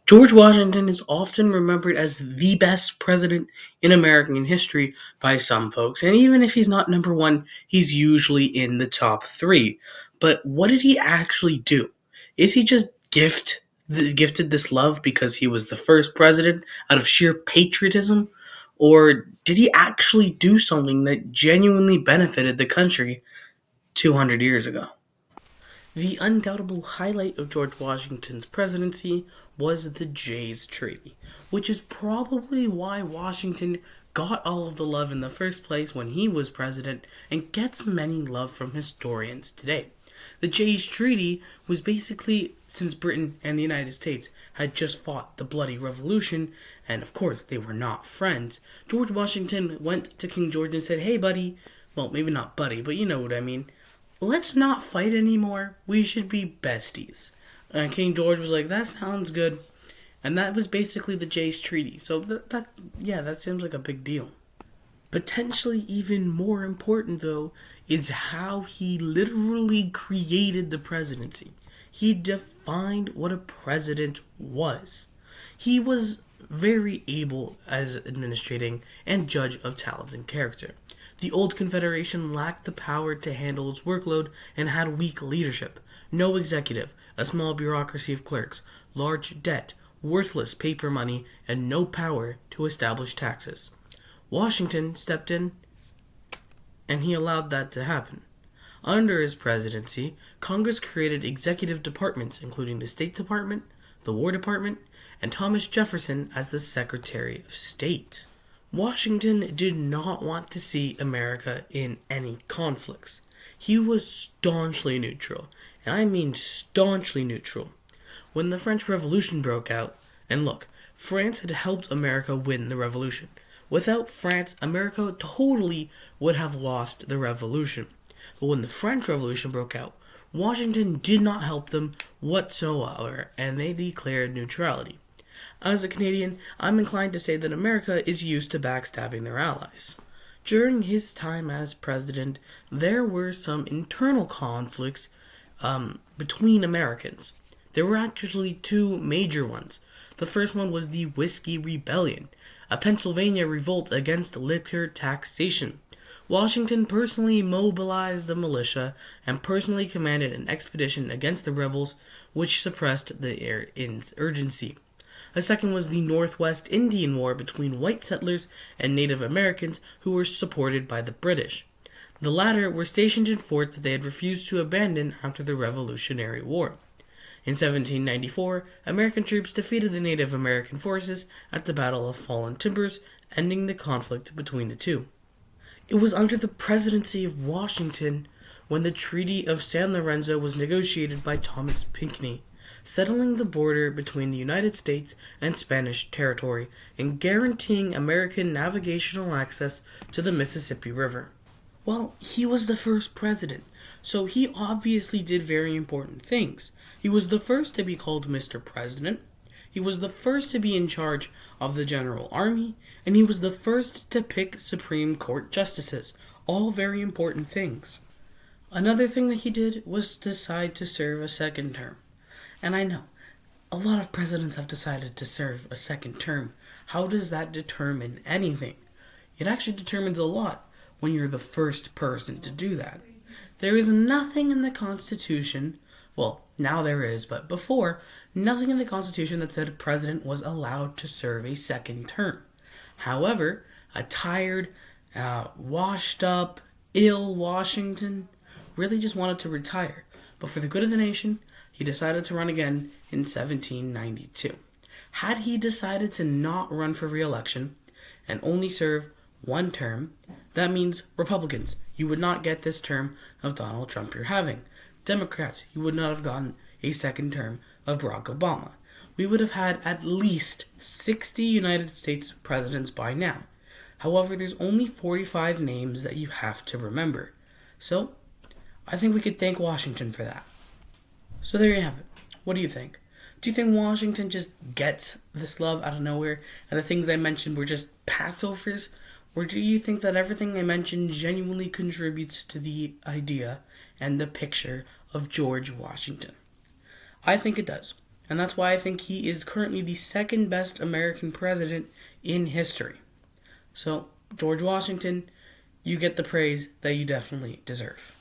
George Washington is often remembered as the best president in American history by some folks, and even if he's not number one, he's usually in the top three. But what did he actually do? Is he just gifted this love because he was the first president out of sheer patriotism? Or did he actually do something that genuinely benefited the country 200 years ago? The undoubtable highlight of George Washington's presidency was the Jay's Treaty, which is probably why Washington got all of the love in the first place when he was president and gets many love from historians today. The Jay's Treaty was basically since Britain and the United States had just fought the Bloody Revolution, and of course they were not friends. George Washington went to King George and said, "Hey, buddy," well, maybe not buddy, but you know what I mean. "Let's not fight anymore. We should be besties." And King George was like, "That sounds good." And that was basically the Jay's Treaty. So that seems like a big deal. Potentially even more important, though, is how he literally created the presidency. He defined what a president was. He was very able as administrating and judge of talent and character. The old Confederation lacked the power to handle its workload and had weak leadership. No executive, a small bureaucracy of clerks, large debt, worthless paper money, and no power to establish taxes. Washington stepped in and he allowed that to happen. Under his presidency, Congress created executive departments, including the State Department, the War Department, and Thomas Jefferson as the Secretary of State. Washington did not want to see America in any conflicts. He was staunchly neutral, and I mean staunchly neutral. When the French Revolution broke out, and look, France had helped America win the revolution. Without France, America totally would have lost the revolution. But when the French Revolution broke out, Washington did not help them whatsoever, and they declared neutrality. As a Canadian, I'm inclined to say that America is used to backstabbing their allies. During his time as president, there were some internal conflicts between Americans. There were actually two major ones. The first one was the Whiskey Rebellion, a Pennsylvania revolt against liquor taxation. Washington personally mobilized the militia and personally commanded an expedition against the rebels, which suppressed the insurgency. A second was the Northwest Indian War between white settlers and Native Americans who were supported by the British. The latter were stationed in forts that they had refused to abandon after the Revolutionary War. In 1794, American troops defeated the Native American forces at the Battle of Fallen Timbers, ending the conflict between the two. It was under the presidency of Washington when the Treaty of San Lorenzo was negotiated by Thomas Pinckney, settling the border between the United States and Spanish territory and guaranteeing American navigational access to the Mississippi River. Well, he was the first president, so he obviously did very important things. He was the first to be called Mr. President, he was the first to be in charge of the General Army, and he was the first to pick Supreme Court justices, all very important things. Another thing that he did was decide to serve a second term. And I know, a lot of presidents have decided to serve a second term. How does that determine anything? It actually determines a lot when you're the first person to do that. There is nothing in the Constitution, well, now there is, but before, nothing in the Constitution that said a president was allowed to serve a second term. However, a tired, washed up, ill Washington really just wanted to retire. But for the good of the nation, he decided to run again in 1792. Had he decided to not run for re-election and only serve one term, that means Republicans, you would not get this term of Donald Trump you're having. Democrats, you would not have gotten a second term of Barack Obama. We would have had at least 60 United States presidents by now. However, there's only 45 names that you have to remember. So, I think we could thank Washington for that. So there you have it. What do you think? Do you think Washington just gets this love out of nowhere and the things I mentioned were just passovers? Or do you think that everything I mentioned genuinely contributes to the idea and the picture of George Washington? I think it does. And that's why I think he is currently the second best American president in history. So, George Washington, you get the praise that you definitely deserve.